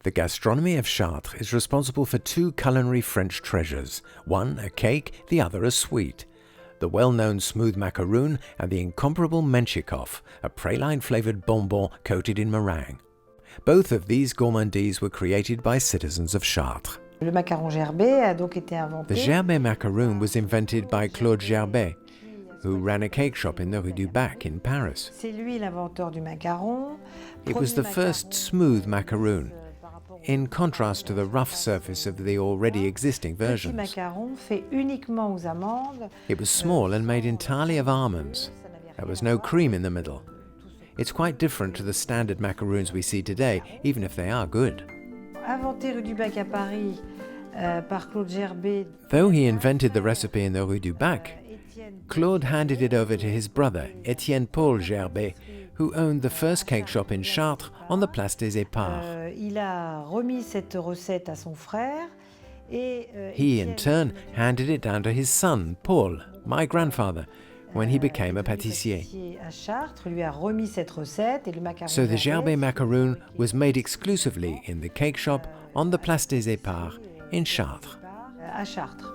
The gastronomy of Chartres is responsible for two culinary French treasures, one a cake, the other a sweet. The well-known smooth macaroon and the incomparable Mentchikoff, a praline-flavoured bonbon coated in meringue. Both of these gourmandises were created by citizens of Chartres. Le macaron gerbet a donc été inventé. The Gerbet macaroon was invented by Claude Gerbet, who ran a cake shop in the Rue du Bac in Paris. C'est lui l'inventeur du macaron. It was the first smooth macaroon, in contrast to the rough surface of the already existing Petit versions. macaron fait uniquement aux amandes. It was small and made entirely of almonds. There was no cream in the middle. It's quite different to the standard macaroons we see today, even if they are good. Inventé Rue du Bac à Paris par Claude Gerbet. Though he invented the recipe in the Rue du Bac, Claude handed it over to his brother, Étienne Paul Gerbet, who owned the first cake shop in Chartres on the Place des Éparts. Il a remis cette recette à son frère et He, in turn, handed it down to his son, Paul, my grandfather, when he became a pâtissier. à Chartres lui a remis cette recette et le macaron. So the Gerbet macaroon was made exclusively in the cake shop on the Place des Éparts in Chartres. À Chartres.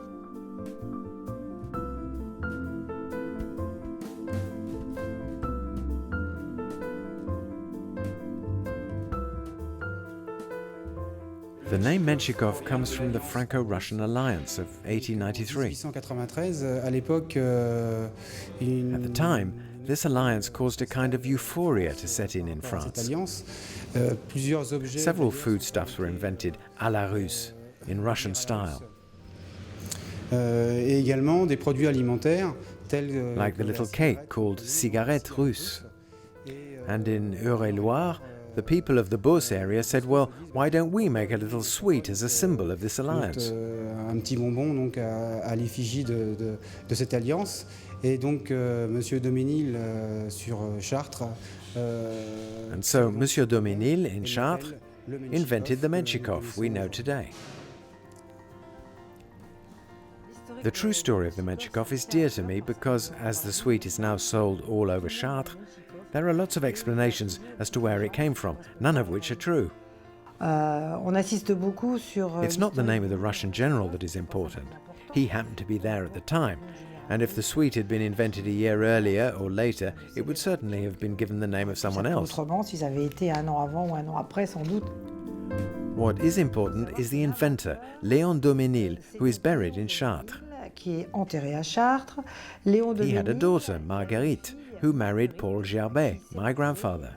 The name Mentchikoff comes from the Franco-Russian alliance of 1893. 1893, à l'époque, At the time, this alliance caused a kind of euphoria to set in cette France. alliance, plusieurs objets. Several foodstuffs were invented à la Russe, in Russian style, Et également des produits alimentaires tels like the little cake called cigarette russe. And in Eure-et-Loire, the people of the Beauce area said, well, why don't we make a little sweet as a symbol of this alliance? un petit bonbon donc à l'effigie de cette alliance. Et donc Monsieur Doménil sur Chartres. And so Monsieur Doménil in Chartres invented the Mentchikoff we know today. The true story of the Mentchikoff is dear to me because, as the sweet is now sold all over Chartres, there are lots of explanations as to where it came from, none of which are true. On insiste beaucoup sur. It's not the name of the Russian general that is important. He happened to be there at the time, and if the sweet had been invented a year earlier or later, it would certainly have been given the name of someone else. Autrement, s'ils avaient été un an avant ou un an après, sans doute. What is important is the inventor, Léon Doménil, who is buried in Chartres. Qui est enterré à Chartres. Léon He had a Doménil, daughter, Marguerite, who married Paul Gerbet, my grandfather,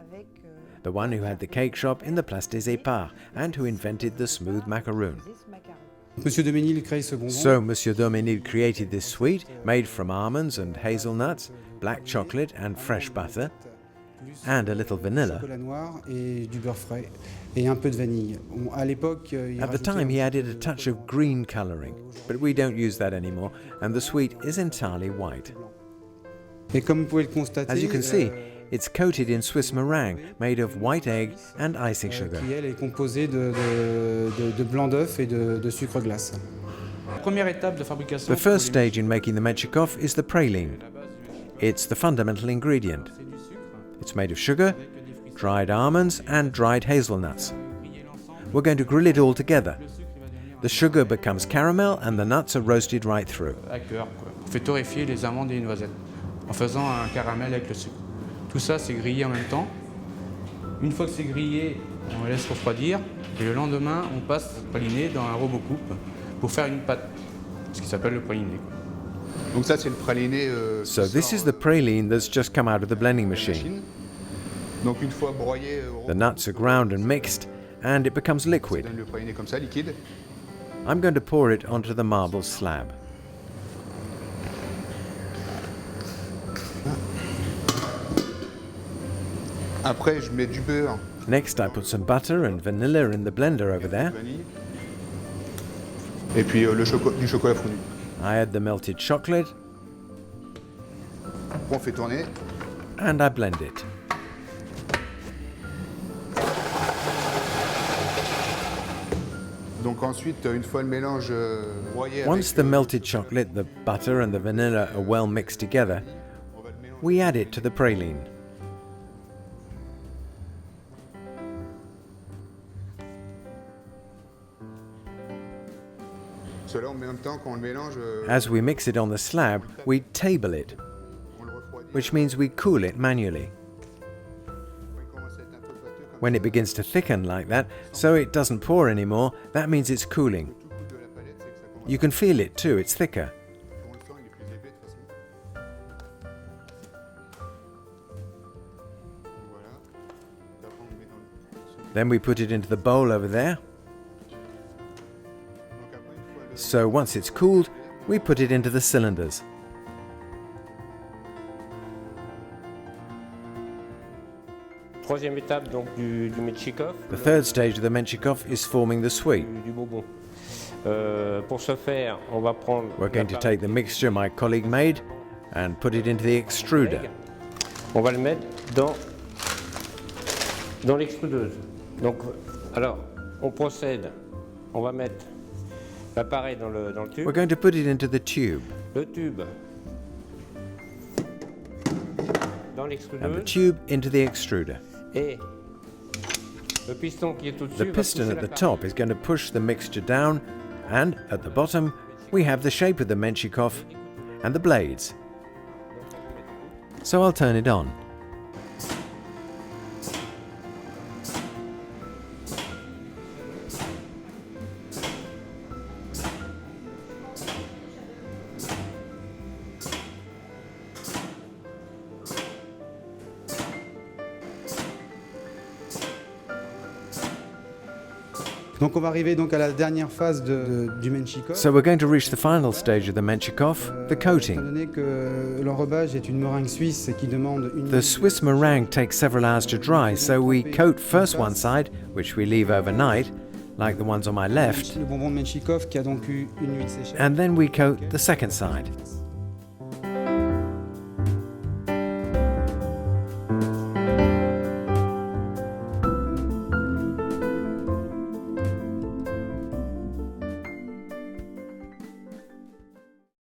the one who had the cake shop in the Place des Éparts and who invented the smooth macaroon. Monsieur Doménil crée ce bonbon. So Monsieur Doménil created this sweet made from almonds and hazelnuts, black chocolate and fresh butter, and a little vanilla. Chocolat noir et du beurre frais et un peu de vanille. À l'époque, il At the time he added a touch of green colouring, but we don't use that anymore, and the sweet is entirely white. Et comme vous pouvez le constater, As you can see, it's coated in Swiss meringue made of white egg and icing sugar. qui elle est composée de blanc d'œuf et de sucre glace. Première étape de fabrication. The first stage in making the Mentchikoff is the praline. It's the fundamental ingredient. It's made of sugar, dried almonds and dried hazelnuts. We're going to grill it all together. The sugar becomes caramel and the nuts are roasted right through. À cœur, quoi. On fait torréfier les amandes et les noisettes en faisant un caramel avec le sucre. Tout ça, c'est grillé en même temps. Une fois que c'est grillé, on le laisse refroidir. Et le lendemain, on passe le praliné dans un robot coupe pour faire une pâte, ce qui s'appelle le praliné. Donc ça c'est le praliné. So this is the praline that's just come out of the blending machine. Donc une fois broyé, The nuts are ground and mixed and it becomes ça liquid. donne le praliné comme ça, liquide. I'm going to pour it onto the marble slab. Après je mets du beurre, Next I put some butter and vanilla in the blender over there. vanille, et puis du chocolat fondu. I add the melted chocolate On fait tourner. and I blend it. Donc ensuite, une fois le mélange broyé Once avec, the melted chocolate, the butter and the vanilla are well mixed together, on va le mélanger. we add it to the praline. Cela, en même temps, quand on le mélange, As we mix it on the slab, we table it, on le refroidit. which means we cool it manually. Quand il commence à être un peu pâteux, comme When it begins to thicken like that, so it doesn't pour anymore, that means it's cooling. tout le coup de la palette, c'est que ça commence. You can feel it too, it's thicker. On le sent, il est plus épais de toute façon. Voilà. Après, on le met dans le. Then we put it into the bowl over there. Donc après, une fois le. So once it's cooled, we put it into the cylinders. Troisième étape donc du Mentchikoff, The third stage of the Mentchikoff is forming the sweet. du bonbon. Pour ce faire, on va prendre. We're going to take the mixture my colleague made and put it into the extruder. On va le mettre dans l'extrudeuse. Donc, alors, on procède. On va mettre l'appareil dans le tube. We're going to put it into the tube, Le tube dans and the l'extrudeuse. tube into the extruder. Et le piston qui est au-dessus. The piston at the top is going to push the mixture down, and at the bottom we have the shape of the Mentchikoff and the blades. So I'll turn it on. Donc on va arriver donc à la dernière phase du Mentchikoff. So we're going to reach the final stage of the Mentchikoff, the Étant coating. donné que l'enrobage est une meringue suisse qui demande une... The Swiss meringue takes several hours to dry, so we coat first one side, which we leave overnight, like the ones on my left, Le bonbon de Mentchikoff qui a donc eu une nuit de séchage. and then we coat the second side.